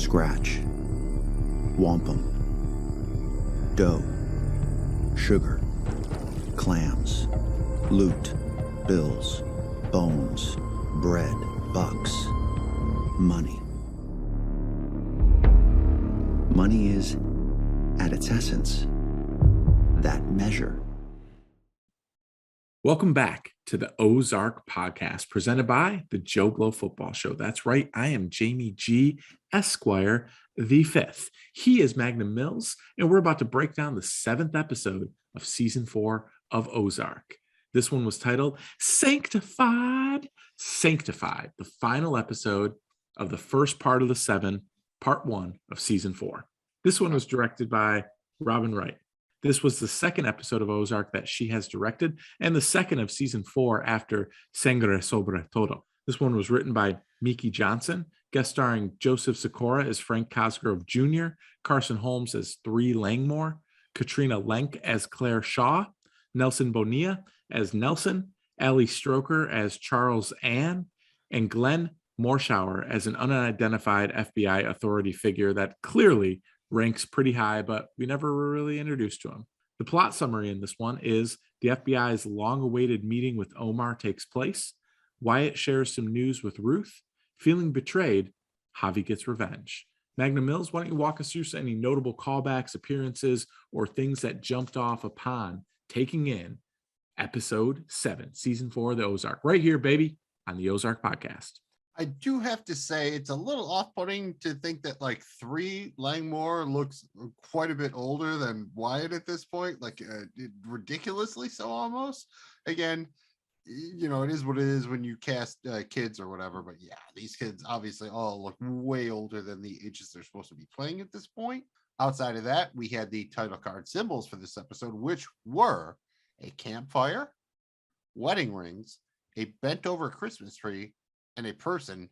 scratch, wampum, dough, sugar, clams, loot, bills, bones, bread, bucks, money. Money is, at its essence, that measure. Welcome back to the Ozark Podcast, presented by the Joe Blow Football Show. That's right, I am Jamie G. Esquire the Fifth. He is Magnum Mills, and we're about to break down the 7th episode of Season 4 of Ozark. This one was titled Sanctified, the final episode of the first part of the 7, part 1 of Season 4. This one was directed by Robin Wright. This was the 2nd episode of Ozark that she has directed, and the 2nd of Season 4 after Sangre Sobre Todo. This one was written by Miki Johnson, guest starring Joseph Sikora as Frank Cosgrove Jr., Carson Holmes as 3 Langmore, Katrina Lenk as Claire Shaw, Nelson Bonilla as Nelson, Ali Stroker as Charles Ann, and Glenn Morshower as an unidentified FBI authority figure that clearly ranks pretty high, but we never were really introduced to him. The plot summary in this one is the FBI's long-awaited meeting with Omar takes place. Wyatt shares some news with Ruth. Feeling betrayed, Javi gets revenge. Magnum Mills, why don't you walk us through any notable callbacks, appearances, or things that jumped off upon taking in episode 7, season 4 of the Ozark, right here, baby, on the Ozark Podcast. I do have to say it's a little off-putting to think that like 3 Langmore looks quite a bit older than Wyatt at this point, like ridiculously so almost. Again, you know, it is what it is when you cast kids or whatever, but yeah, these kids obviously all look way older than the ages they're supposed to be playing at this point. Outside of that, we had the title card symbols for this episode, which were a campfire, wedding rings, a bent over Christmas tree, and a person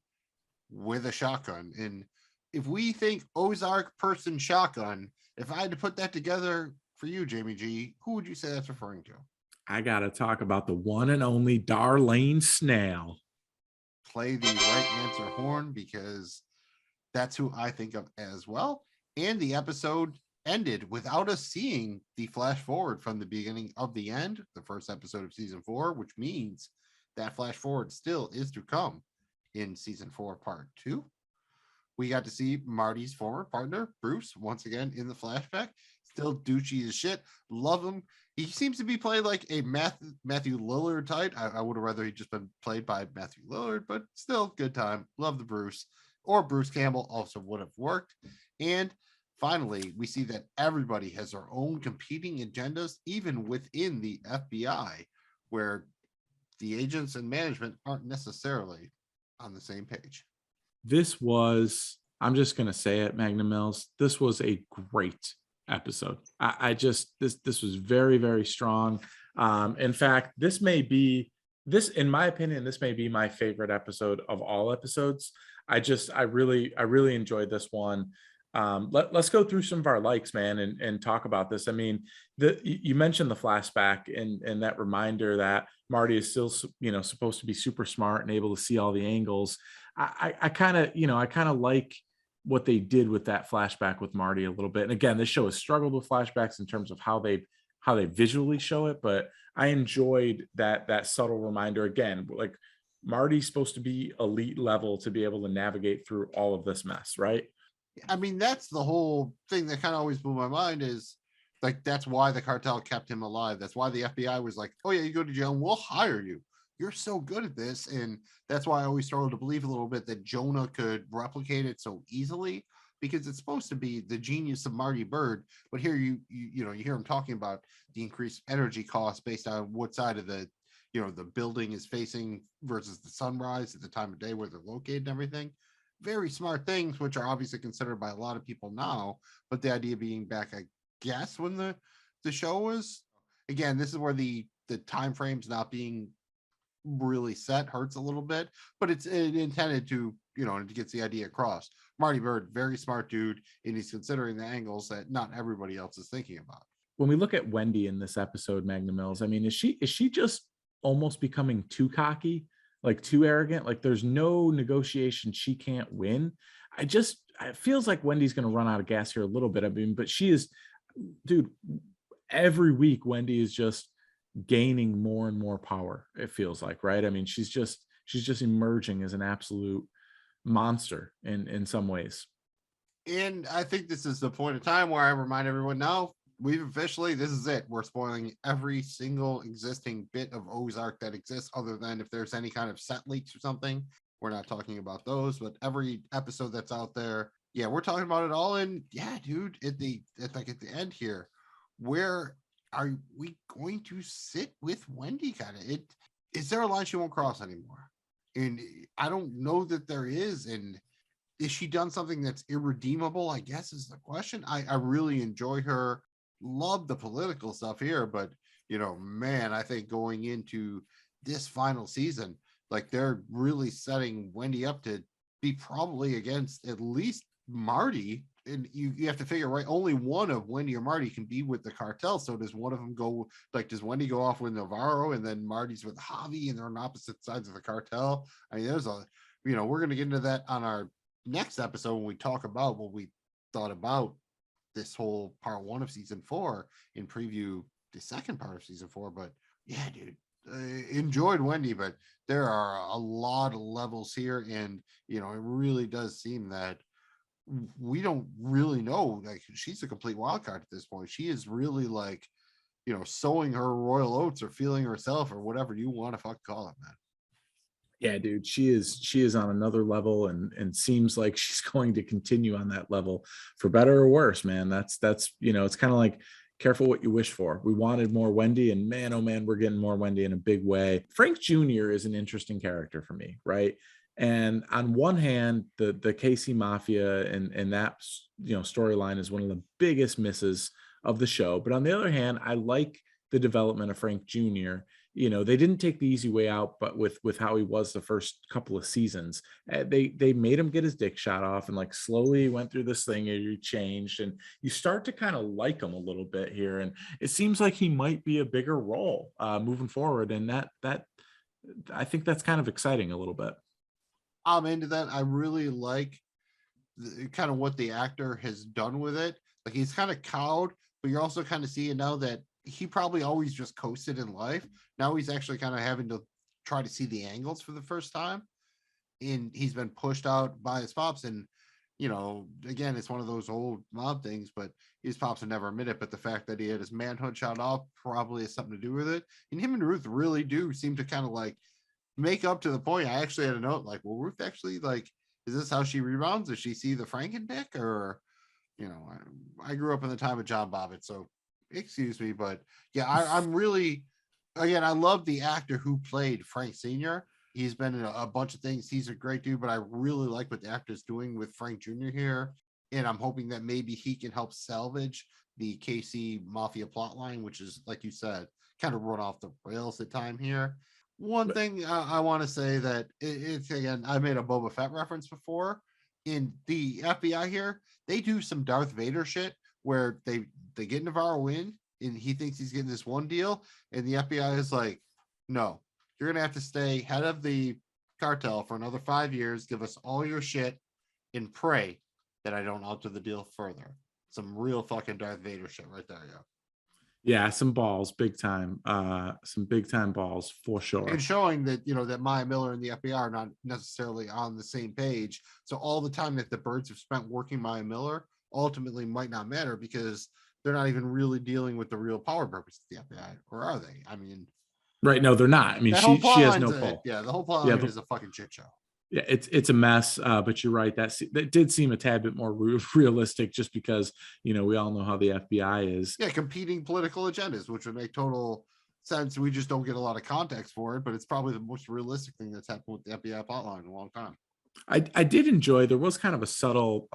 with a shotgun. And if we think Ozark person shotgun, if I had to put that together for you, Jamie G, who would you say that's referring to? I got to talk about the one and only Darlene Snell. Play the right answer horn, because that's who I think of as well. And the episode ended without us seeing the flash forward from the beginning of the end, the first episode of season 4, which means that flash forward still is to come in season 4, part 2. We got to see Marty's former partner, Bruce, once again in the flashback. Still douchey as shit. Love him. He seems to be played like a Matthew Lillard type. I would have rather he just been played by Matthew Lillard, but still good time. Love the Bruce. Or Bruce Campbell also would have worked. And finally, we see that everybody has their own competing agendas, even within the FBI, where the agents and management aren't necessarily on the same page. This was, I'm just going to say it, Magnum Mills, this was a great episode. This was very, very strong. In fact, this, in my opinion, this may be my favorite episode of all episodes. I really enjoyed this one. Let's go through some of our likes, man, and talk about this. I mean, you mentioned the flashback and that reminder that Marty is still, supposed to be super smart and able to see all the angles. I kind of like what they did with that flashback with Marty a little bit. And again, this show has struggled with flashbacks in terms of how they visually show it, but I enjoyed that subtle reminder. Again, like Marty's supposed to be elite level to be able to navigate through all of this mess, right? I mean, that's the whole thing that kind of always blew my mind, is like, that's why the cartel kept him alive. That's why the FBI was like, oh yeah, you go to jail and we'll hire you. You're so good at this. And that's why I always started to believe a little bit that Jonah could replicate it so easily, because it's supposed to be the genius of Marty Byrde. But here you hear him talking about the increased energy costs based on what side of the building is facing versus the sunrise at the time of day where they're located and everything. Very smart things, which are obviously considered by a lot of people now, but the idea being back, I guess, when the show was, again, this is where the time frames not being really set hurts a little bit, but it's intended to, to get the idea across. Marty Byrde, very smart dude, and he's considering the angles that not everybody else is thinking about. When we look at Wendy in this episode, Magnum Mills, I mean, is she just almost becoming too cocky, like too arrogant? Like there's no negotiation she can't win. I it feels like Wendy's going to run out of gas here a little bit. I mean, but she is, dude, every week Wendy is just gaining more and more power, it feels like, right? I mean, she's just emerging as an absolute monster in some ways. And I think this is the point of time where I remind everyone now, this is it. We're spoiling every single existing bit of Ozark that exists, other than if there's any kind of set leaks or something. We're not talking about those, but every episode that's out there, yeah, we're talking about it all. And yeah, dude, at the end here, where are we going to sit with Wendy? Is there a line she won't cross anymore? And I don't know that there is. And is she done something that's irredeemable, I guess, is the question. I really enjoy her. Love the political stuff here, but man, I think going into this final season, like, they're really setting Wendy up to be probably against at least Marty. And you have to figure, right, only one of Wendy or Marty can be with the cartel. So does one of them go, like, does Wendy go off with Navarro and then Marty's with Javi and they're on opposite sides of the cartel? I mean, we're going to get into that on our next episode when we talk about what we thought about this whole part 1 of season 4 and preview the second part of season 4. But yeah, dude, enjoyed Wendy, but there are a lot of levels here, and it really does seem that we don't really know. Like, she's a complete wild card at this point. She is really, like, sowing her royal oats or feeling herself or whatever you want to fucking call it, man. Yeah, dude, she is on another level, and seems like she's going to continue on that level for better or worse, man. That's it's kind of like, careful what you wish for. We wanted more Wendy, and man, oh man, we're getting more Wendy in a big way. Frank Jr. is an interesting character for me, right? And on one hand, the KC Mafia and that storyline is one of the biggest misses of the show. But on the other hand, I like the development of Frank Jr. They didn't take the easy way out, but with how he was the first couple of seasons, they made him get his dick shot off, and like slowly went through this thing, and you changed, and you start to kind of like him a little bit here. And it seems like he might be a bigger role moving forward. And that I think that's kind of exciting a little bit. I'm into that. I really like kind of what the actor has done with it. Like, he's kind of cowed, but you're also kind of seeing now that he probably always just coasted in life. Now he's actually kind of having to try to see the angles for the first time. And he's been pushed out by his pops. And, again, it's one of those old mob things, but his pops would never admit it. But the fact that he had his manhood shot off probably has something to do with it. And him and Ruth really do seem to kind of like make up to the point. I actually had a note like, well, Ruth actually, like, is this how she rebounds? Does she see the Franken dick? Or, I grew up in the time of John Bobbitt, so excuse me, but yeah, I'm really, again, I love the actor who played Frank Sr. He's been in a bunch of things. He's a great dude, but I really like what the actor's doing with Frank Jr. here. And I'm hoping that maybe he can help salvage the KC Mafia plotline, which is, like you said, kind of run off the rails at time here. One thing I want to say that it's, again, I made a Boba Fett reference before. In the FBI here, they do some Darth Vader shit where they get Navarro in, and he thinks he's getting this one deal, and the FBI is like, no, you're gonna have to stay head of the cartel for another 5 years, give us all your shit, and pray that I don't alter the deal further. Some real fucking Darth Vader shit right there. Yeah, some balls, big time. Some big time balls for sure. And showing that, that Maya Miller and the FBI are not necessarily on the same page. So all the time that the birds have spent working Maya Miller ultimately might not matter, because they're not even really dealing with the real power purpose of the FBI, or are they? I mean, right? No, they're not. I mean, she has no pull. Yeah, the whole plot is a fucking shit show. Yeah, it's a mess. But you're right. That did seem a tad bit more realistic, just because we all know how the FBI is. Yeah, competing political agendas, which would make total sense. We just don't get a lot of context for it, but it's probably the most realistic thing that's happened with the FBI plotline in a long time. I did enjoy. There was kind of a subtle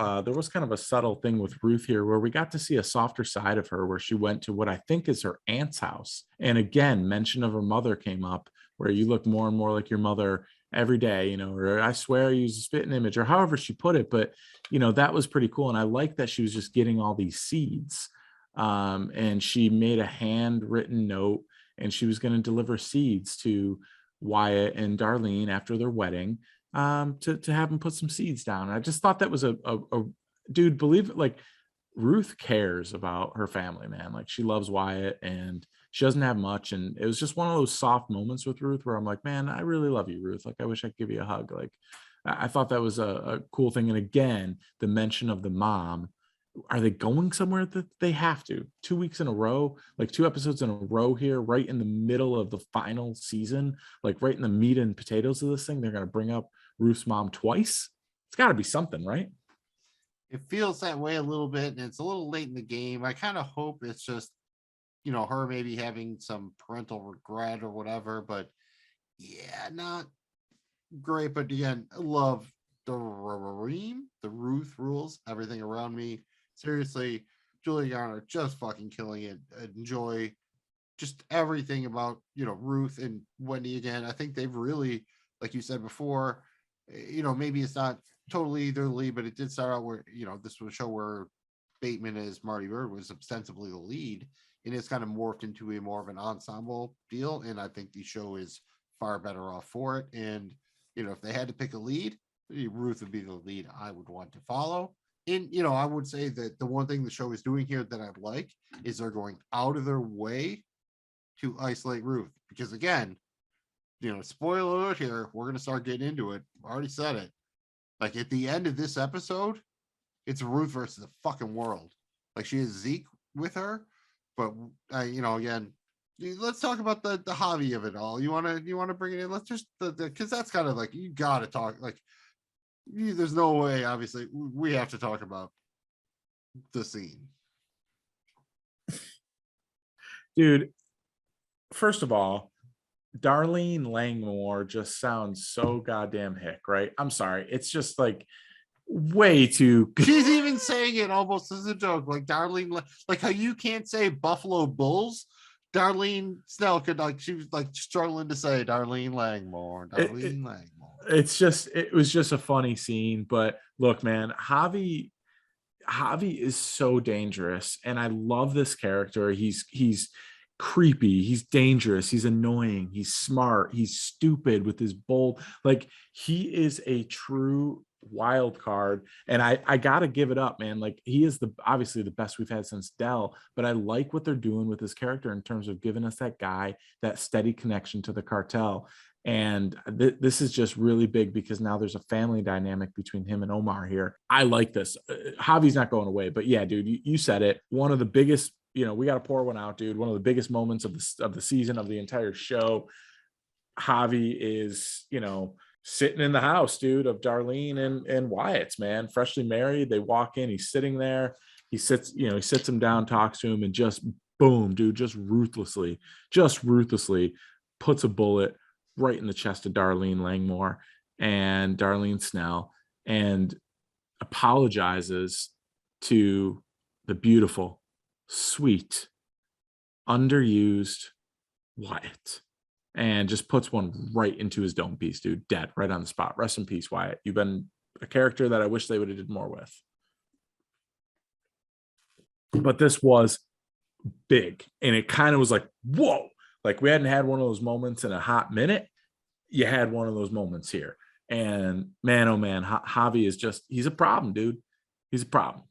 thing with Ruth here, where we got to see a softer side of her, where she went to what I think is her aunt's house, and again, mention of her mother came up, where you look more and more like your mother every day, or I swear I use a spitting image, or however she put it. But that was pretty cool, and I like that she was just getting all these seeds, and she made a handwritten note, and she was going to deliver seeds to Wyatt and Darlene after their wedding, to have him put some seeds down. I just thought that was a dude, believe it, like Ruth cares about her family, man. Like she loves Wyatt and she doesn't have much. And it was just one of those soft moments with Ruth where I'm like, man, I really love you, Ruth. Like I wish I could give you a hug. Like I thought that was a cool thing. And again, the mention of the mom. Are they going somewhere that they have to? 2 weeks in a row, like 2 episodes in a row here, right in the middle of the final season, like right in the meat and potatoes of this thing. They're going to bring up Ruth's mom twice. It's got to be something, right? It feels that way a little bit, and it's a little late in the game. I kind of hope it's just, her maybe having some parental regret or whatever, but yeah, not great. But again, I love the Ruth rules, everything around me. Seriously, Julia Garner just fucking killing it. Enjoy just everything about Ruth and Wendy again. I think they've really, like you said before, maybe it's not totally their lead, but it did start out where this was a show where Bateman as Marty Bird was ostensibly the lead, and it's kind of morphed into a more of an ensemble deal. And I think the show is far better off for it. And if they had to pick a lead, Ruth would be the lead I would want to follow. And I would say that the one thing the show is doing here that I like is they're going out of their way to isolate Ruth, because again, spoiler alert here, we're going to start getting into it. I already said it. Like at the end of this episode, it's Ruth versus the fucking world. Like she has Zeke with her, but again, let's talk about the hobby of it all. You want to bring it in? Let's just because that's kind of like, you got to talk like. There's no way, obviously, we have to talk about the scene. Dude, first of all, Darlene Langmore just sounds so goddamn hick, right? I'm sorry. It's just like way too. She's even saying it almost as a joke. Like Darlene, like how you can't say Buffalo Bulls. Darlene Snell could, like, she was like struggling to say Darlene Langmore. Langmore. It was just a funny scene. But look, man, Javi is so dangerous, and I love this character. He's creepy, he's dangerous, he's annoying, he's smart, he's stupid with his bold, like he is a true wild card. And I gotta give it up, man. Like he is obviously the best we've had since Dell, but I like what they're doing with his character in terms of giving us that guy, that steady connection to the cartel. And this is just really big because now there's a family dynamic between him and Omar here. I like this. Javi's not going away, but yeah, dude, you said it. One of the biggest, we got to pour one out, dude. One of the biggest moments of the season, of the entire show. Javi is, sitting in the house, dude, of Darlene and Wyatt's, man, freshly married. They walk in, he's sitting there. He sits him down, talks to him, and just boom, dude, just ruthlessly puts a bullet right in the chest of Darlene Langmore and Darlene Snell, and apologizes to the beautiful, sweet, underused Wyatt, and just puts one right into his dome piece, dude. Dead right on the spot. Rest in peace, Wyatt. You've been a character that I wish they would have did more with. But this was big, and it kind of was like, whoa. Like we hadn't had one of those moments in a hot minute. You had one of those moments here. And man, oh man, Javi is he's a problem, dude. He's a problem.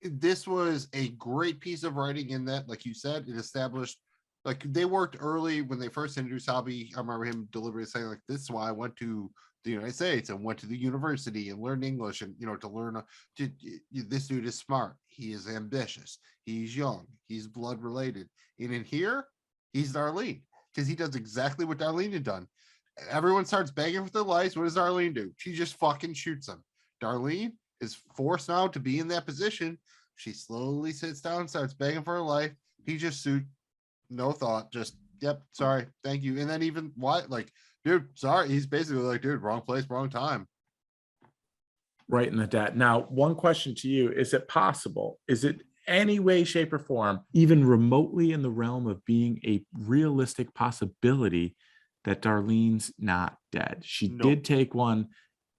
This was a great piece of writing in that, like you said, it established, like they worked early when they first introduced Javi. I remember him deliberately saying, like, this is why I went to the United States and went to the university and learned English, and, to learn, this dude is smart. He is ambitious. He's young. He's blood related. And in here, he's Darlene, because he does exactly what Darlene had done. Everyone starts begging for their lives. What does Darlene do? She just fucking shoots them. Darlene is forced now to be in that position. She slowly sits down, starts begging for her life. He just no thought, just, yep, sorry, thank you. And then even what, like, dude, sorry. He's basically like, dude, wrong place, wrong time. Right in the dad. Now, one question to you: is it possible? Is it any way, shape, or form, even remotely in the realm of being a realistic possibility that Darlene's not dead? She did take one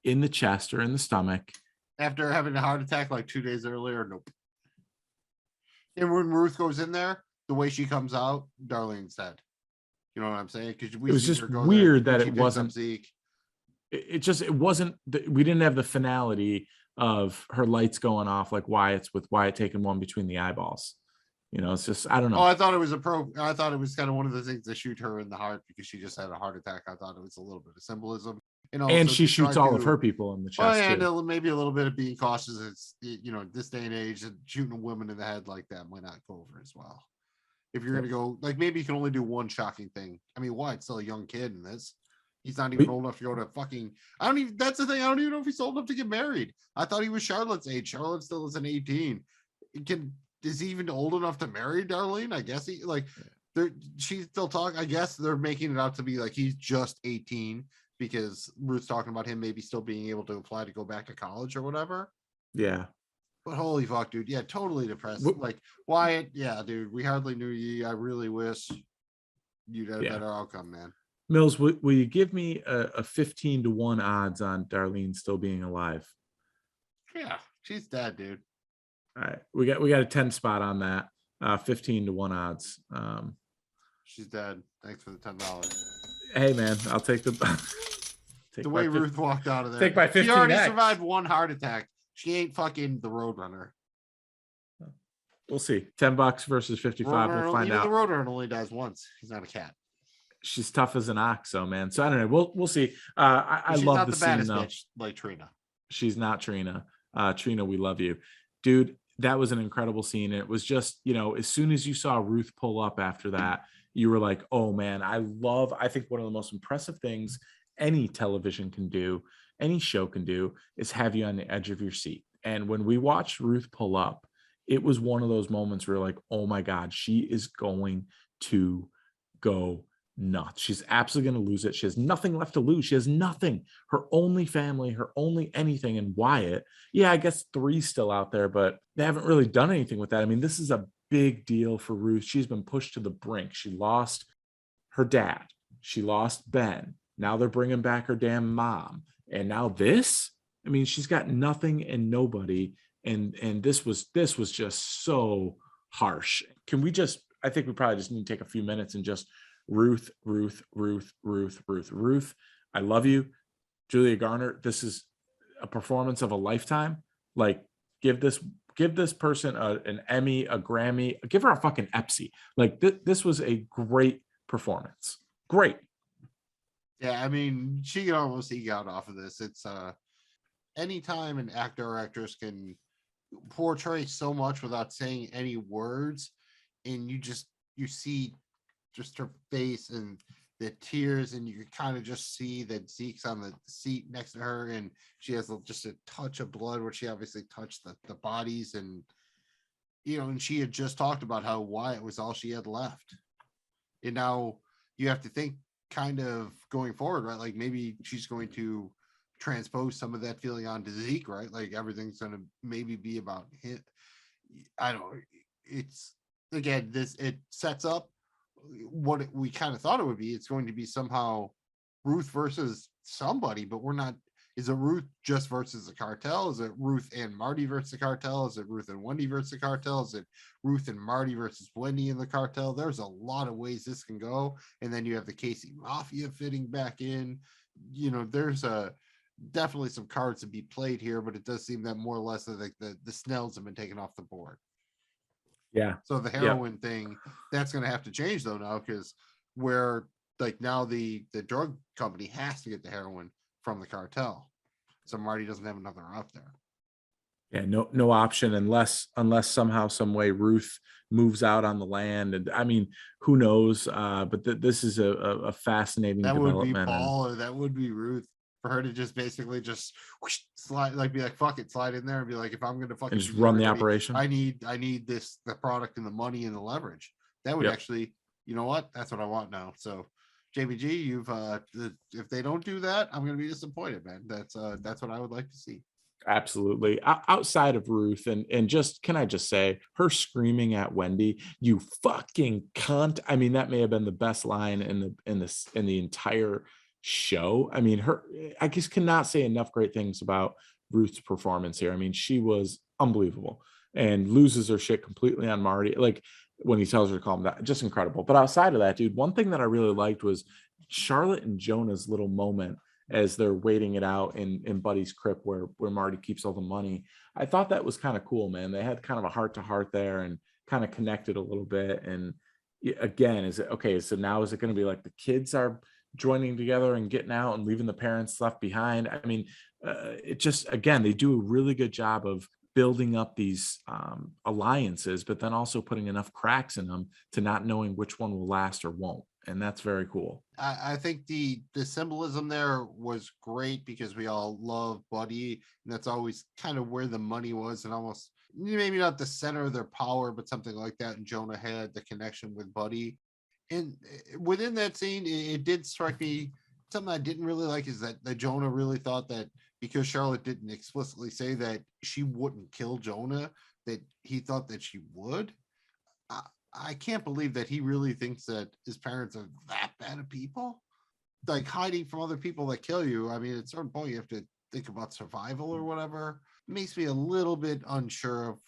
in the chest or in the stomach. After having a heart attack like 2 days earlier, nope. And when Ruth goes in there, the way she comes out, Darlene's dead. You know what I'm saying? Because it was just weird that it wasn't Zeke. it wasn't, we didn't have the finality of her lights going off like Wyatt's, with Wyatt taking one between the eyeballs. You know, it's just, I don't know. Oh, I thought it was I thought it was kind of one of the things to shoot her in the heart because she just had a heart attack. I thought it was a little bit of symbolism. And she shoots all of her people in the chest. And maybe a little bit of being cautious. It's, this day and age, shooting a woman in the head like that might not go over as well. If you're going to go, like, maybe you can only do one shocking thing. I mean, Wyatt's still a young kid in this. He's not even old enough to go to fucking, that's the thing. I don't even know if he's old enough to get married. I thought he was Charlotte's age. Charlotte still isn't 18. Is he even old enough to marry Darlene? I guess she's still talking. I guess they're making it out to be like he's just 18 because Ruth's talking about him maybe still being able to apply to go back to college or whatever. Yeah. But holy fuck, dude. Yeah, totally depressed. Like, Wyatt, yeah, dude, we hardly knew you. I really wish you'd had a better outcome, man. Mills, will you give me a 15-1 odds on Darlene still being alive? Yeah, she's dead, dude. All right, we got a 10 spot on that. 15-1 odds. She's dead. Thanks for the $10. Hey man, I'll take the way Ruth walked out of there. Take by 15. She already survived one heart attack. She ain't fucking the Roadrunner. We'll see. $10 versus 55. We'll find out. The Roadrunner only dies once. He's not a cat. She's tough as an ox, though, man. So I don't know. We'll see. I love the scene though. Bitch like Trina. She's not Trina. Trina, we love you, dude. That was an incredible scene. And it was just, as soon as you saw Ruth pull up after that, you were like, oh man, I think one of the most impressive things any television can do, any show can do, is have you on the edge of your seat. And when we watched Ruth pull up, it was one of those moments where you're like, oh my God, she is going to go nuts. She's absolutely going to lose it. She has nothing left to lose. She has nothing. Her only family, her only anything. And Wyatt, yeah, I guess 3's still out there, but they haven't really done anything with that. I mean, this is a big deal for Ruth. She's been pushed to the brink. She lost her dad. She lost Ben. Now they're bringing back her damn mom. And now this, I mean, she's got nothing and nobody. And this was just so harsh. Can we I think we probably just need to take a few minutes and just Ruth. I love you. Julia Garner, this is a performance of a lifetime. Like, give this person an Emmy, a Grammy, give her a fucking Epsi. Like, this was a great performance. Great. Yeah, I mean, she can almost eke out off of this. It's anytime an actor or actress can portray so much without saying any words, and you see just her face and the tears, and you can kind of just see that Zeke's on the seat next to her, and she has just a touch of blood where she obviously touched the bodies, and and she had just talked about how Wyatt was all she had left, and now you have to think kind of going forward, right? Like, maybe she's going to transpose some of that feeling onto Zeke, right? Like, everything's going to maybe be about him. I don't know. It's, again, it sets up what we kind of thought it would be. It's going to be somehow Ruth versus somebody, but we're not. Is it Ruth just versus the cartel? Is it Ruth and Marty versus the cartel? Is it Ruth and Wendy versus the cartel? Is it Ruth and Marty versus Wendy in the cartel? There's a lot of ways this can go. And then you have the Casey Mafia fitting back in. There's definitely some cards to be played here, but it does seem that more or less like the Snells have been taken off the board. Yeah. So the heroin thing, that's going to have to change though now, because where like now the drug company has to get the heroin from the cartel. So Marty doesn't have another out there. Yeah, no option unless somehow, some way Ruth moves out on the land. And I mean, who knows? But this is a fascinating development. That would be Paul, or that would be Ruth, for her to just basically just slide, like, be like, fuck it, slide in there and be like, if I'm going to fucking and just run the operation, I need the product and the money and the leverage. That would actually, you know what? That's what I want now. So Jamie G, you've if they don't do that, I'm going to be disappointed, man. That's what I would like to see. Absolutely. Outside of Ruth, and just, can I just say, her screaming at Wendy, "You fucking cunt!" I mean, that may have been the best line in the entire show. I mean, I just cannot say enough great things about Ruth's performance here. I mean, she was unbelievable, and loses her shit completely on Marty. Like, when he tells her to calm down, just incredible. But outside of that, dude, one thing that I really liked was Charlotte and Jonah's little moment as they're waiting it out in Buddy's crypt where Marty keeps all the money. I thought that was kind of cool, man. They had kind of a heart to heart there and kind of connected a little bit. And again, is it okay? So now is it going to be like the kids are joining together and getting out and leaving the parents left behind? I mean, it just, again, they do a really good job of building up these alliances, but then also putting enough cracks in them to not knowing which one will last or won't. And that's very cool. I think the symbolism there was great because we all love Buddy, and that's always kind of where the money was, and almost maybe not the center of their power, but something like that. And Jonah had the connection with Buddy. And within that scene, it did strike me, something I didn't really like is that Jonah really thought that because Charlotte didn't explicitly say that she wouldn't kill Jonah, that he thought that she would. I can't believe that he really thinks that his parents are that bad of people, like hiding from other people that kill you. I mean, at a certain point, you have to think about survival or whatever. It makes me a little bit unsure of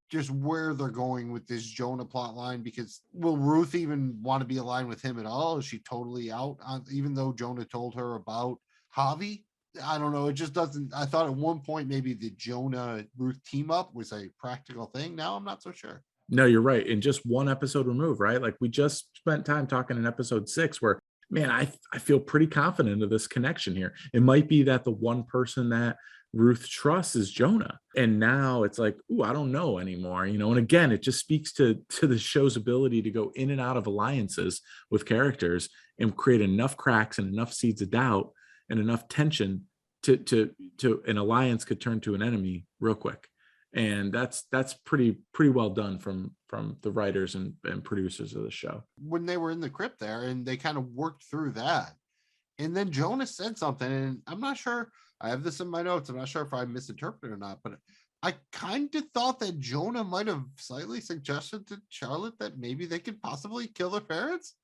just where they're going with this Jonah plot line, because will Ruth even want to be aligned with him at all? Is she totally out on, even though Jonah told her about Javi? I don't know. It just doesn't. I thought at one point maybe the Jonah Ruth team up was a practical thing. Now I'm not so sure. No, you're right. In just one episode removed, right? Like we just spent time talking in episode 6 where, man, I feel pretty confident of this connection here. It might be that the one person that Ruth trusts is Jonah. And now it's like, ooh, I don't know anymore, you know? And again, it just speaks to the show's ability to go in and out of alliances with characters and create enough cracks and enough seeds of doubt and enough tension to an alliance could turn to an enemy real quick. And that's pretty well done from the writers and producers of the show. When they were in the crypt there and they kind of worked through that, and then Jonah said something, and I'm not sure, I have this in my notes, I'm not sure if I misinterpreted or not, but I kind of thought that Jonah might have slightly suggested to Charlotte that maybe they could possibly kill their parents.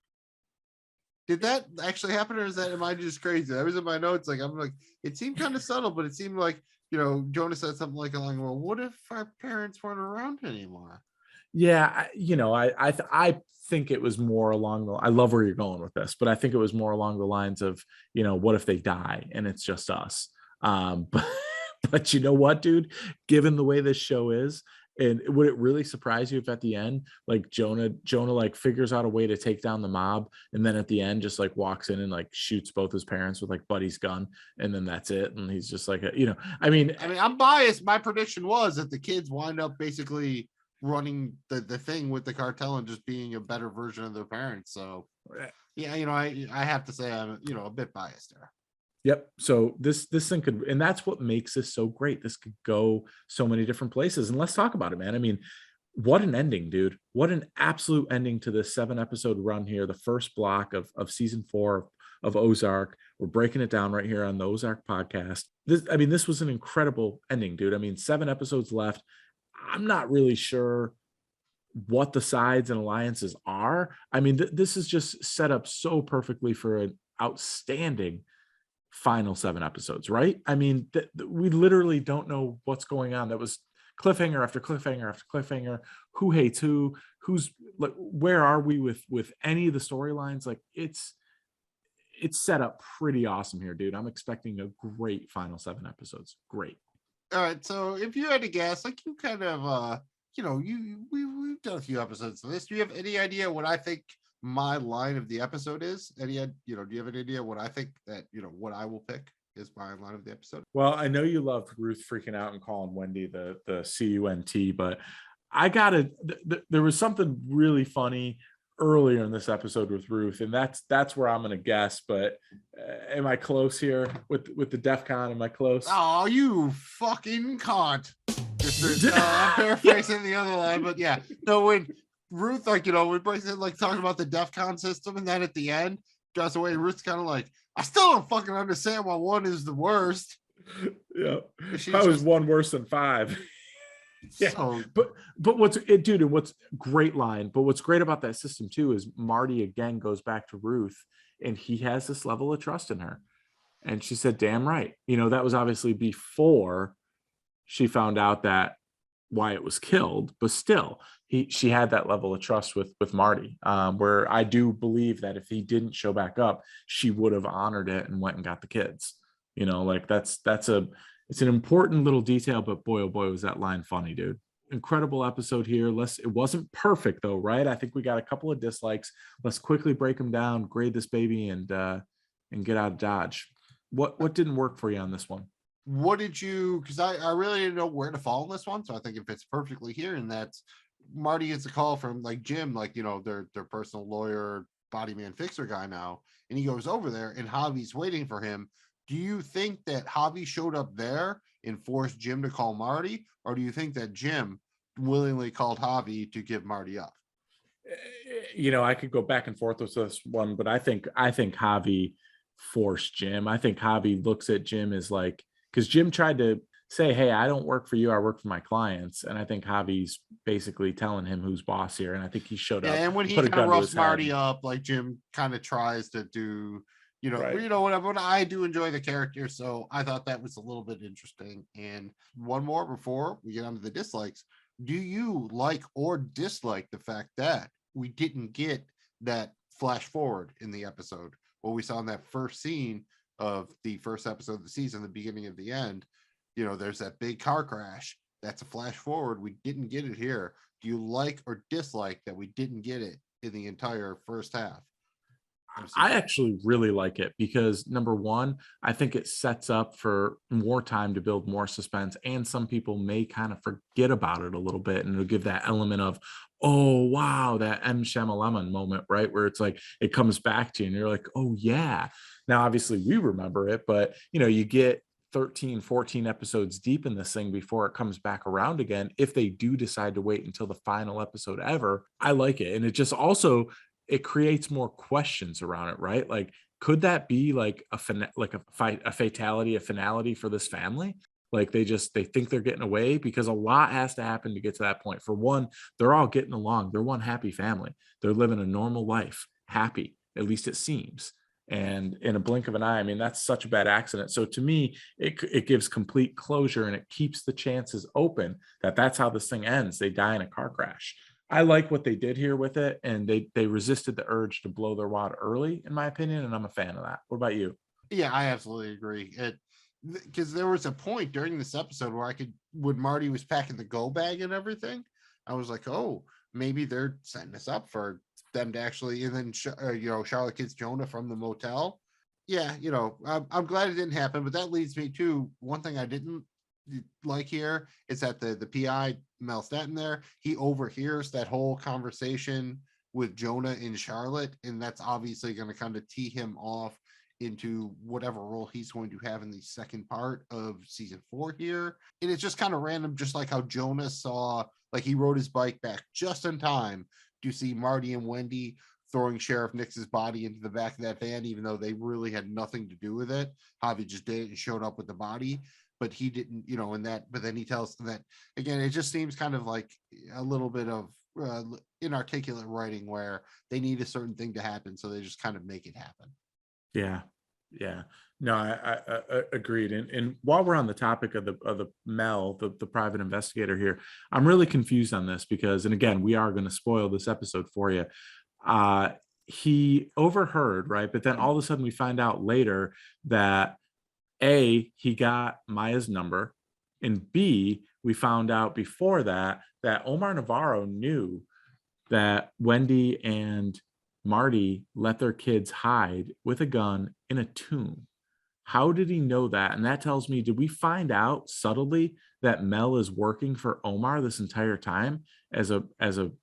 Did that actually happen, or is that, am I just crazy? That was in my notes. Like, I'm like, it seemed kind of subtle, but it seemed like, you know, Jonah said something like, well, what if our parents weren't around anymore? Yeah, I think it was more along the, I love where you're going with this, but I think it was more along the lines of, you know, what if they die and it's just us? But you know what, dude, given the way this show is, and would it really surprise you if at the end, like Jonah like figures out a way to take down the mob, and then at the end just like walks in and like shoots both his parents with like Buddy's gun, and then that's it, and he's just like, you know, I mean, I'm biased. My prediction was that the kids wind up basically running the thing with the cartel and just being a better version of their parents. So yeah, you know, I have to say I'm, you know, a bit biased there. Yep. So this thing could, and that's what makes this so great. This could go so many different places. And let's talk about it, man. I mean, what an ending, dude. What an absolute ending to this 7-episode run here. The first block of season 4 of Ozark. We're breaking it down right here on the Ozark podcast. This was an incredible ending, dude. I mean, 7 episodes left. I'm not really sure what the sides and alliances are. I mean, this is just set up so perfectly for an outstanding final 7 episodes, right? I mean, we literally don't know what's going on. That was cliffhanger after cliffhanger after cliffhanger. Who hates who? Who's like, where are we with any of the storylines? Like, it's set up pretty awesome here, dude. I'm expecting a great final 7 episodes. Great. All right, so if you had to guess, like, you kind of you know, we've done a few episodes of this. Do you have any idea what I think my line of the episode is? You know, do you have an idea what I think that, you know, what I will pick is my line of the episode? Well, I know you loved Ruth freaking out and calling Wendy the CUNT, but I gotta, there was something really funny earlier in this episode with Ruth, and that's where I'm gonna guess. But am I close here with the DEF CON? Am I close? Oh, you fucking cunt. I'm paraphrasing the other line, but yeah, no, when Ruth, like, you know, we basically like talking about the DEF CON system, and then at the end, drives away. Ruth's kind of like, I still don't fucking understand why 1 is the worst. Yeah, how is 1 worse than 5? Yeah, so, but what's great line. But what's great about that system too is Marty again goes back to Ruth, and he has this level of trust in her, and she said, "Damn right." You know, that was obviously before she found out that Wyatt was killed, but still, she had that level of trust with Marty, where I do believe that if he didn't show back up, she would have honored it and went and got the kids. Like it's an important little detail, but boy, oh boy, was that line funny, dude. Incredible episode here. It wasn't perfect though, right? I think we got a couple of dislikes. Let's quickly break them down, grade this baby, and get out of Dodge. What didn't work for you on this one? What did you, because I really didn't know where to fall in this one. So I think it fits perfectly here. And that's Marty gets a call from like Jim, like, their personal lawyer, body man fixer guy now. And he goes over there and Javi's waiting for him. Do you think that Javi showed up there and forced Jim to call Marty? Or do you think that Jim willingly called Javi to give Marty up? I could go back and forth with this one, but I think Javi forced Jim. I think Javi looks at Jim as like, because Jim tried to say, hey, I don't work for you, I work for my clients. And I think Javi's basically telling him who's boss here. And I think he showed up. And when he kind of roughs Marty up, like Jim kind of tries to do, right. Whatever. I do enjoy the character. So I thought that was a little bit interesting. And one more before we get onto the dislikes. Do you like or dislike the fact that we didn't get that flash forward in the episode? What we saw in that first scene of the first episode of the season, the beginning of the end, there's that big car crash. That's a flash forward. We didn't get it here. Do you like or dislike that we didn't get it in the entire first half? I actually really like it because number one, I think it sets up for more time to build more suspense, and some people may kind of forget about it a little bit, and it'll give that element of, oh wow, that M. Shyamalan moment, right? Where it's like it comes back to you and you're like, oh yeah. Now obviously we remember it, but you get 13, 14 episodes deep in this thing before it comes back around again. If they do decide to wait until the final episode ever, I like it. And it just also, it creates more questions around it, right? Like, could that be like a fatality, a finality for this family? Like they think they're getting away, because a lot has to happen to get to that point. For one, they're all getting along. They're one happy family. They're living a normal life, happy, at least it seems. And in a blink of an eye, I mean, that's such a bad accident. So to me, it gives complete closure, and it keeps the chances open that that's how this thing ends. They die in a car crash. I like what they did here with it, and they resisted the urge to blow their wad early, in my opinion, and I'm a fan of that. What about you? Yeah, I absolutely agree. Because there was a point during this episode where when Marty was packing the go bag and everything, I was like, oh, maybe they're setting us up for them to actually, and then Charlotte gets Jonah from the motel. Yeah, I'm glad it didn't happen, but that leads me to one thing I didn't like here is that the PI Mel Staten there, he overhears that whole conversation with Jonah and Charlotte, and that's obviously going to kind of tee him off into whatever role he's going to have in the second part of season 4 here. And it's just kind of random, just like how Jonah saw, like he rode his bike back just in time to see Marty and Wendy throwing Sheriff Nix's body into the back of that van, even though they really had nothing to do with it. Javi just did it and showed up with the body, but he didn't, but then he tells them that again. It just seems kind of like a little bit of inarticulate writing where they need a certain thing to happen, so they just kind of make it happen. Yeah. No, I agreed. And while we're on the topic of the Mel, the private investigator here, I'm really confused on this because, and again, we are going to spoil this episode for you. He overheard, right? But then all of a sudden we find out later that A, he got Maya's number, and B, we found out before that Omar Navarro knew that Wendy and Marty let their kids hide with a gun in a tomb. How did he know that? And that tells me, did we find out subtly that Mel is working for Omar this entire time as a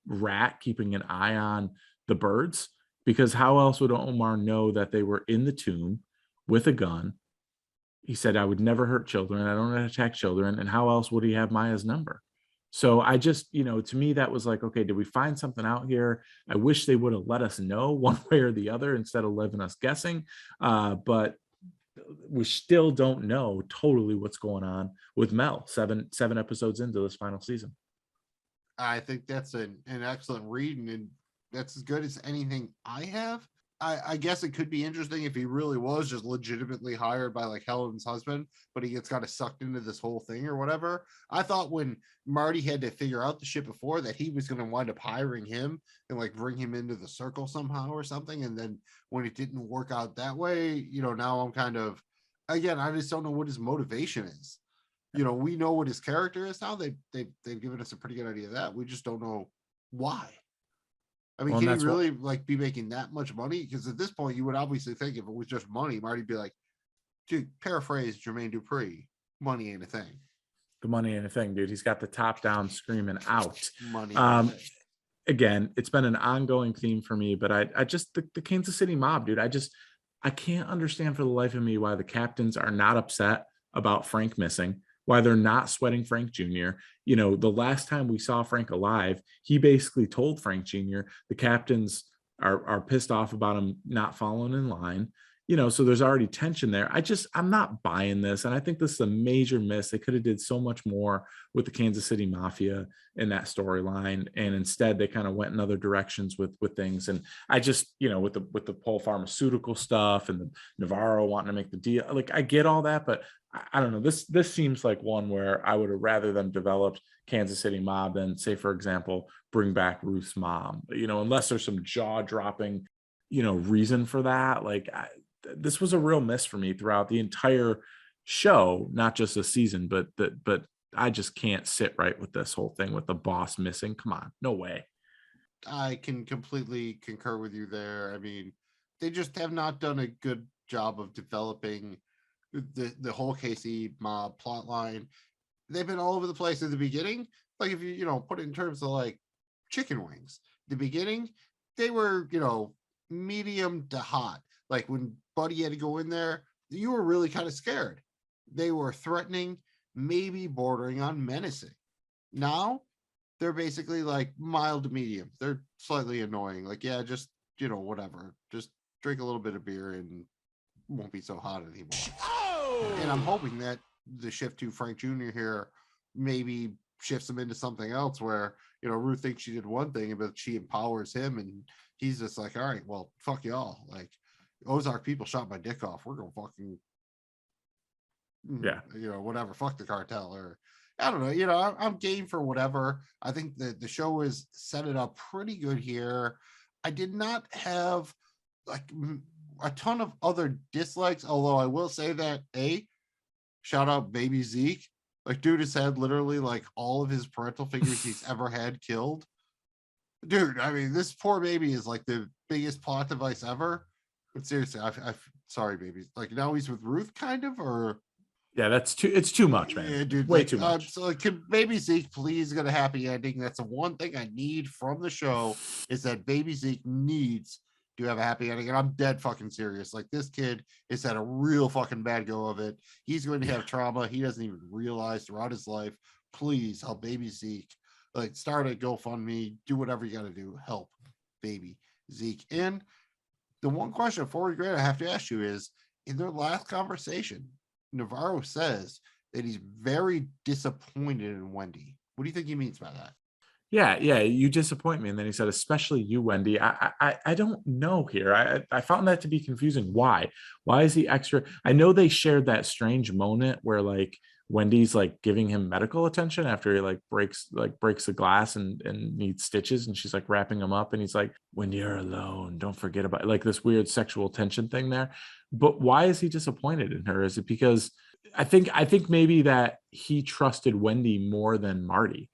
rat keeping an eye on the birds? Because how else would Omar know that they were in the tomb with a gun? He said, I would never hurt children. I don't attack children. And how else would he have Maya's number? So I just, to me, that was like, okay, did we find something out here? I wish they would have let us know one way or the other instead of leaving us guessing. But we still don't know totally what's going on with Mel 7 episodes into this final season. I think that's an excellent read, and that's as good as anything I have. I guess it could be interesting if he really was just legitimately hired by like Helen's husband, but he gets kind of sucked into this whole thing or whatever. I thought when Marty had to figure out the shit before that he was going to wind up hiring him and like bring him into the circle somehow or something. And then when it didn't work out that way, now I'm kind of, again, I just don't know what his motivation is. You know, we know what his character is now. They've given us a pretty good idea of that. We just don't know why. I mean, Well, can he that's really like be making that much money? Because at this point, you would obviously think if it was just money, Marty'd be like, dude, paraphrase Jermaine Dupri, money ain't a thing. the money and the thing, dude. He's got the top down screaming out. Money ain't a thing. Again, it's been an ongoing theme for me, but I just the Kansas City mob, dude. I can't understand for the life of me why the captains are not upset about Frank missing, why they're not sweating Frank Jr. You know, the last time we saw Frank alive, he basically told Frank Jr. the captains are pissed off about him not following in line. You know, so there's already tension there. I'm not buying this. And I think this is a major miss. They could have did so much more with the Kansas City Mafia in that storyline. And instead they kind of went in other directions with things. And I just, you know, with the whole pharmaceutical stuff and the Navarro wanting to make the deal, like I get all that, but I don't know. This seems like one where I would have rather them developed Kansas City mob than, say, for example, bring back Ruth's mom, you know, unless there's some jaw dropping, you know, reason for that. Like this was a real miss for me throughout the entire show, not just the season, but I just can't sit right with this whole thing with the boss missing. Come on, no way. I can completely concur with you there. I mean, they just have not done a good job of developing the whole KC mob plot line. They've been all over the place at the beginning. Like if you put it in terms of like chicken wings, the beginning, they were, medium to hot. Like when Buddy had to go in there, you were really kind of scared. They were threatening, maybe bordering on menacing. Now they're basically like mild to medium. They're slightly annoying. Like, yeah, just, whatever. Just drink a little bit of beer and won't be so hot anymore. Oh! And I'm hoping that the shift to Frank Jr. here maybe shifts him into something else where, Ruth thinks she did one thing, but she empowers him and he's just like, all right, well, fuck y'all. Like, Ozark people shot my dick off. We're going to fucking, whatever, fuck the cartel. Or I don't know, I'm game for whatever. I think that the show is set it up pretty good here. I did not have like a ton of other dislikes, although I will say that shout out baby Zeke. Like, dude has had literally like all of his parental figures he's ever had killed. Dude, I mean, this poor baby is like the biggest plot device ever. But seriously, I sorry, baby. Like now he's with Ruth, kind of, or yeah, it's too much, man. Yeah, dude, way too much. So, can baby Zeke please get a happy ending? That's the one thing I need from the show is that baby Zeke needs to have a happy ending, and I'm dead fucking serious. Like this kid has had a real fucking bad go of it. He's going to have trauma he doesn't even realize throughout his life. Please help baby Zeke. Like start a GoFundMe, do whatever you got to do. Help baby Zeke. And the one question before we grade I have to ask you is, in their last conversation, Navarro says that he's very disappointed in Wendy. What do you think he means by that? Yeah, you disappoint me. And then he said, especially you, Wendy. I don't know here. I found that to be confusing. Why is he extra? I know they shared that strange moment where like Wendy's like giving him medical attention after he breaks the glass and needs stitches, and she's like wrapping him up, and he's like, when you're alone, don't forget about like this weird sexual tension thing there. But why is he disappointed in her? Is it because I think maybe that he trusted Wendy more than Marty?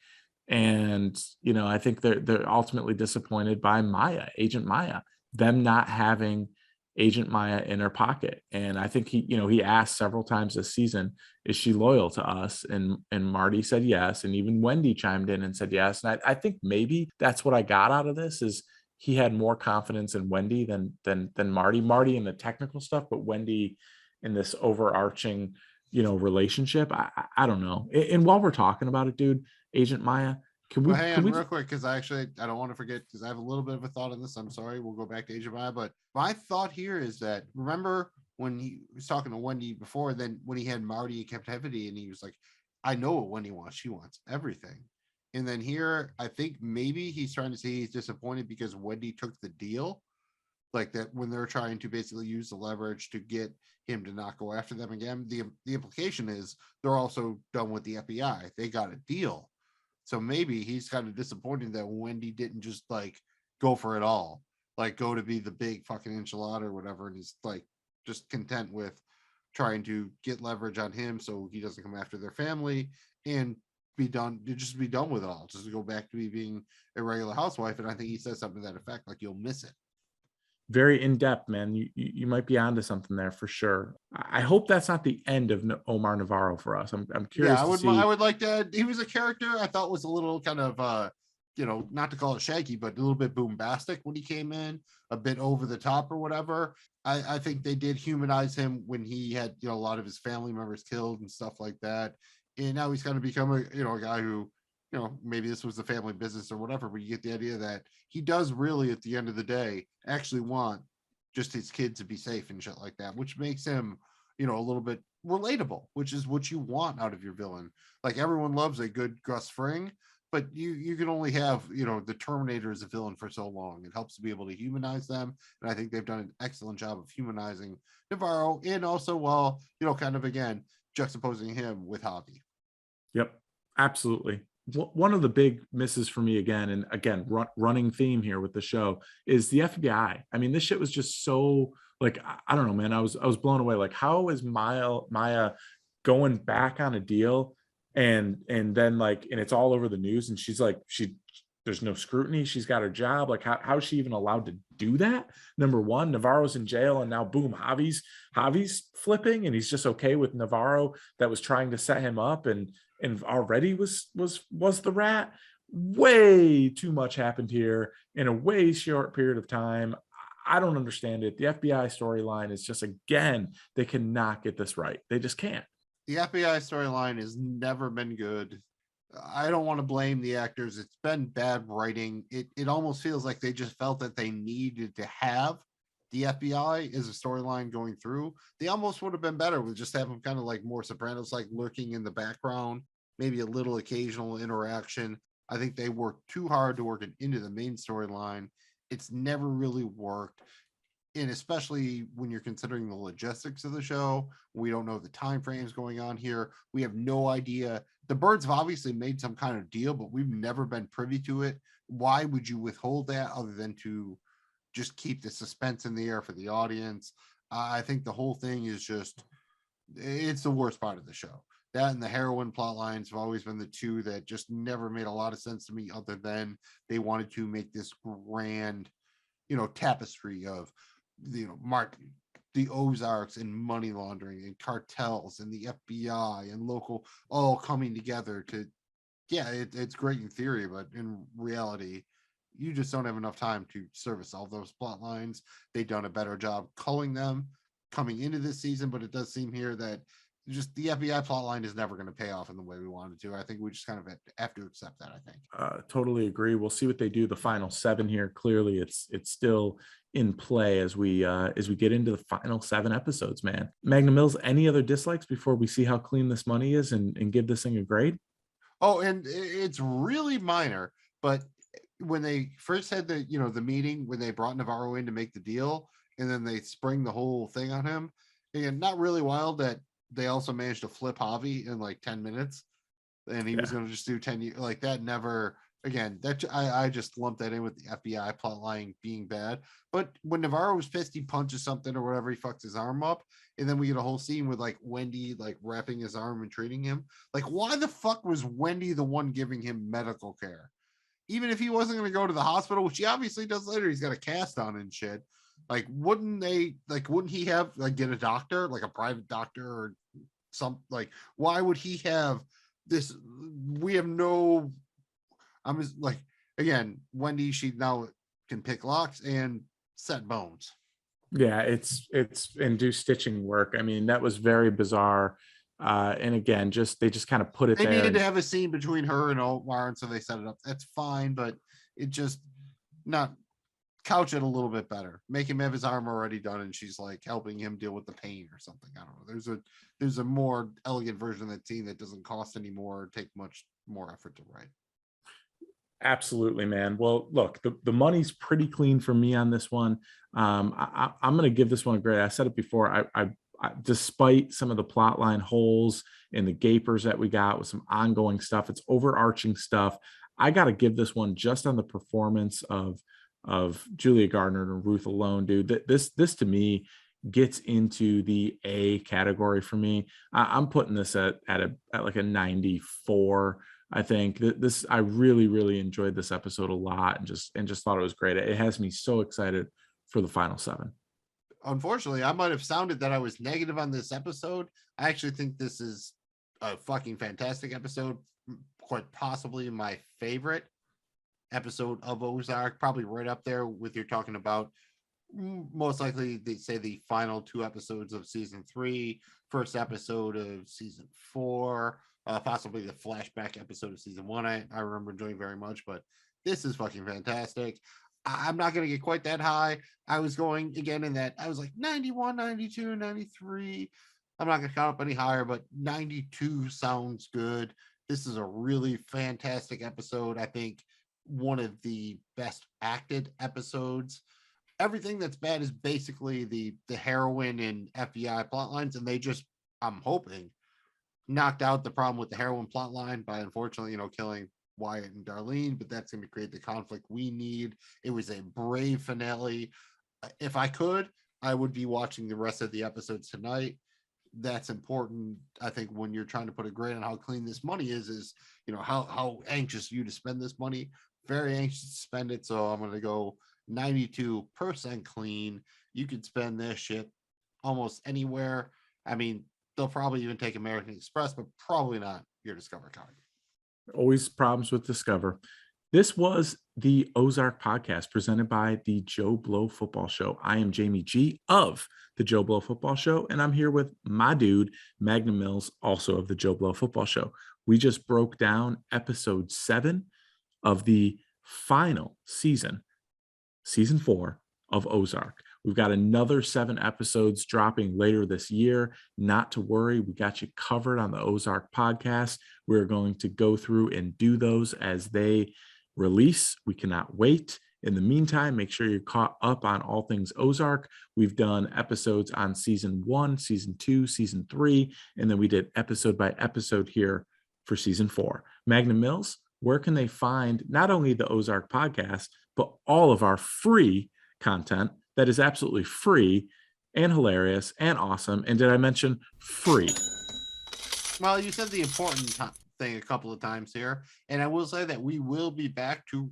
And, I think they're ultimately disappointed by Agent Maya, them not having Agent Maya in her pocket. And I think he asked several times this season, is she loyal to us? And Marty said yes. And even Wendy chimed in and said yes. And I think maybe that's what I got out of this is he had more confidence in Wendy than Marty in the technical stuff, but Wendy in this overarching, relationship. I don't know. And while we're talking about it, dude, Agent Maya, hang on real quick, because I don't want to forget, because I have a little bit of a thought on this. I'm sorry, we'll go back to Agent Maya, but my thought here is that, remember when he was talking to Wendy before, then when he had Marty in captivity, and he was like, I know what Wendy wants. She wants everything. And then here, I think maybe he's trying to say he's disappointed because Wendy took the deal, like that when they're trying to basically use the leverage to get him to not go after them again. The implication is they're also done with the FBI. They got a deal. So maybe he's kind of disappointed that Wendy didn't just like go for it all, like go to be the big fucking enchilada or whatever. And he's like just content with trying to get leverage on him so he doesn't come after their family and be done with it all, just to go back to being a regular housewife. And I think he says something to that effect, like, you'll miss it. Very in-depth, man. You might be onto something there for sure. I hope that's not the end of Omar Navarro for us. I'm curious. Yeah, I would like that. He was a character I thought was a little kind of not to call it shaggy, but a little bit bombastic when he came in, a bit over the top or whatever. I think they did humanize him when he had, a lot of his family members killed and stuff like that. And now he's going to become a guy who, maybe this was the family business or whatever, but you get the idea that he does really, at the end of the day, actually want just his kids to be safe and shit like that, which makes him, a little bit relatable, which is what you want out of your villain. Like, everyone loves a good Gus Fring, but you can only have, the Terminator as a villain for so long. It helps to be able to humanize them. And I think they've done an excellent job of humanizing Navarro, and also, while, kind of, again, juxtaposing him with Javi. Yep, absolutely. One of the big misses for me, again, and again, running theme here with the show, is the FBI. I mean, this shit was just so, like, I don't know, man. I was blown away. Like, how is Maya going back on a deal, and then, like, and it's all over the news, and she's like, there's no scrutiny. She's got her job. Like, how is she even allowed to do that? Number one, Navarro's in jail, and now boom, Javi's flipping, and he's just okay with Navarro that was trying to set him up, and already was the rat. Way too much happened here in a way short period of time. I don't understand it. The FBI storyline is just, again, they cannot get this right. They just can't. The FBI storyline has never been good. I don't want to blame the actors. It's been bad writing. It almost feels like they just felt that they needed to have the FBI as a storyline going through. They almost would have been better with just having kind of like more Sopranos, like lurking in the background, maybe a little occasional interaction. I think they worked too hard to work it into the main storyline. It's never really worked. And especially when you're considering the logistics of the show, we don't know the time frames going on here. We have no idea. The Birds have obviously made some kind of deal, but we've never been privy to it. Why would you withhold that other than to just keep the suspense in the air for the audience? I think the whole thing is just, it's the worst part of the show. That and the heroin plot lines have always been the two that just never made a lot of sense to me, other than they wanted to make this grand, tapestry of, the Ozarks and money laundering and cartels and the FBI and local all coming together to, it's great in theory, but in reality, you just don't have enough time to service all those plot lines. They've done a better job culling them coming into this season, but it does seem here that just the FBI plot line is never going to pay off in the way we wanted to. I think we just kind of have to accept that, I think. Totally agree. We'll see what they do. The final 7 here, clearly it's still in play as we get into the final 7 episodes, man. Magnum Mills, any other dislikes before we see how clean this money is and give this thing a grade? Oh, and it's really minor, but when they first had the meeting, when they brought Navarro in to make the deal, and then they spring the whole thing on him, and not really wild that they also managed to flip Javi in like 10 minutes, and he was going to just do 10 years. Like, that never, again, that I just lumped that in with the FBI plotline being bad. But when Navarro was pissed, he punches something or whatever, he fucks his arm up, and then we get a whole scene with like Wendy like wrapping his arm and treating him. Like, why the fuck was Wendy the one giving him medical care? Even if he wasn't going to go to the hospital, which he obviously does later, he's got a cast on and shit. Like, wouldn't he have get a doctor, like a private doctor or some, like, why would he have this? We have no, I'm just like, again, Wendy, she now can pick locks and set bones. Yeah, it's and do stitching work. I mean, that was very bizarre. And again, they just kind of put it they there. Needed to have a scene between her and Omar, and so they set it up. That's fine, but it just not couch it a little bit better. Make him have his arm already done, and she's like helping him deal with the pain or something. I don't know. There's a more elegant version of that scene that doesn't cost any more or take much more effort to write. Absolutely, man. Well, look, the money's pretty clean for me on this one. I'm going to give this one a grade. I said it before. I despite some of the plot line holes and the gapers that we got with some ongoing stuff, it's overarching stuff. I got to give this one just on the performance of Julia Gardner and Ruth alone, dude. This to me gets into the A category for me. I'm putting this at like a 94. I think I really enjoyed this episode a lot, and just thought it was great. It has me so excited for the final 7. Unfortunately, I might have sounded that I was negative on this episode. I actually think this is a fucking fantastic episode, quite possibly my favorite episode of Ozark, probably right up there with you're talking about. Most likely they say the final 2 episodes of season 3, first episode of season 4, possibly the flashback episode of season 1. I remember enjoying very much, but this is fucking fantastic. I'm not going to get quite that high. I was going again in that I was like 91, 92, 93. I'm not going to count up any higher, but 92 sounds good. This is a really fantastic episode. I think one of the best acted episodes. Everything that's bad is basically the heroin and FBI plot lines, and they just, I'm hoping, knocked out the problem with the heroin plot line by, unfortunately, killing Wyatt and Darlene, but that's going to create the conflict we need. It was a brave finale. If I could, I would be watching the rest of the episodes tonight. That's important. I think when you're trying to put a grade on how clean this money is how anxious you to spend this money. Very anxious to spend it, so I'm going to go 92% clean. You could spend this shit almost anywhere. I mean, they'll probably even take American Express, but probably not your Discover card. Always problems with Discover. This was the Ozark Podcast presented by the Joe Blow Football Show. I am Jamie G of the Joe Blow Football Show, and I'm here with my dude, Magnum Mills, also of the Joe Blow Football Show. We just broke down episode 7 of the final season 4 of Ozark. We've got another 7 episodes dropping later this year. Not to worry, we got you covered on the Ozark Podcast. We're going to go through and do those as they release. We cannot wait. In the meantime, make sure you're caught up on all things Ozark. We've done episodes on season 1, season 2, season 3, and then we did episode by episode here for season 4. Magnum Mills, where can they find not only the Ozark Podcast, but all of our free content that is absolutely free and hilarious and awesome? And did I mention free? Well, you said the important thing a couple of times here, and I will say that we will be back to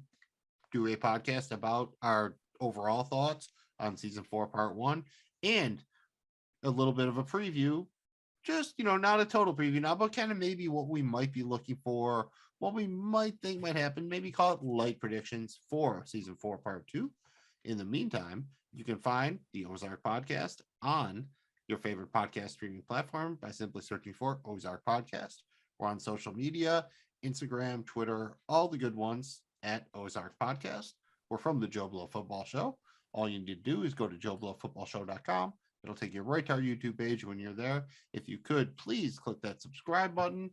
do a podcast about our overall thoughts on season 4, part 1, and a little bit of a preview. Just, not a total preview now, but kind of maybe what we might be looking for, what we might think might happen, maybe call it light predictions for season 4, part 2. In the meantime, you can find the Ozark Podcast on your favorite podcast streaming platform by simply searching for Ozark Podcast. We're on social media, Instagram, Twitter, all the good ones at Ozark Podcast. We're from the Joe Blow Football Show. All you need to do is go to joeblowfootballshow.com. It'll take you right to our YouTube page. When you're there, if you could, please click that subscribe button,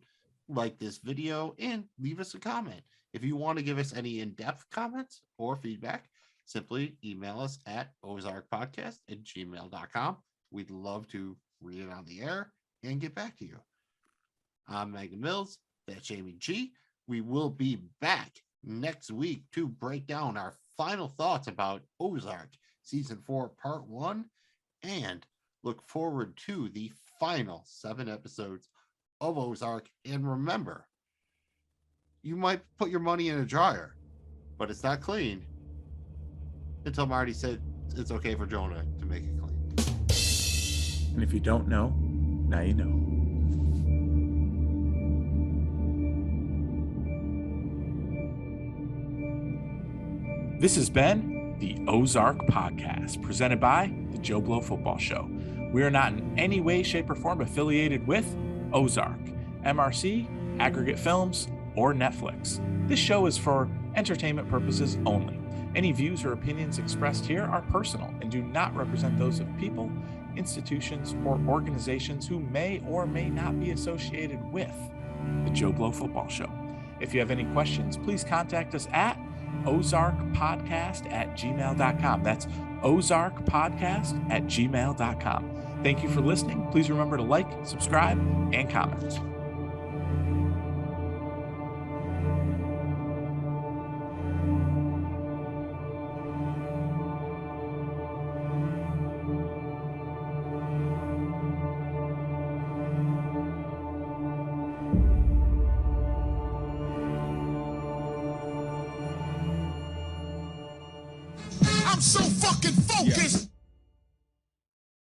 like this video, and leave us a comment. If you want to give us any in-depth comments or feedback, simply email us at ozarkpodcast@gmail.com. We'd love to read it on the air and get back to you. I'm Magnum Mills. That's Jamie G. We will be back next week to break down our final thoughts about Ozark Season 4, Part 1, and look forward to the final 7 episodes of Ozark. And remember, you might put your money in a dryer, but it's not clean until Marty said it's okay for Jonah to make it clean. And if you don't know, now you know. This has been the Ozark Podcast, presented by the Joe Blow Football Show. We are not in any way, shape, or form affiliated with Ozark, MRC, Aggregate Films, or Netflix. This show is for entertainment purposes only. Any views or opinions expressed here are personal and do not represent those of people, institutions, or organizations who may or may not be associated with the Joe Blow Football Show. If you have any questions, please contact us at ozarkpodcast@gmail.com. That's ozarkpodcast@gmail.com. Thank you for listening. Please remember to like, subscribe, and comment. I'm so fucking focused.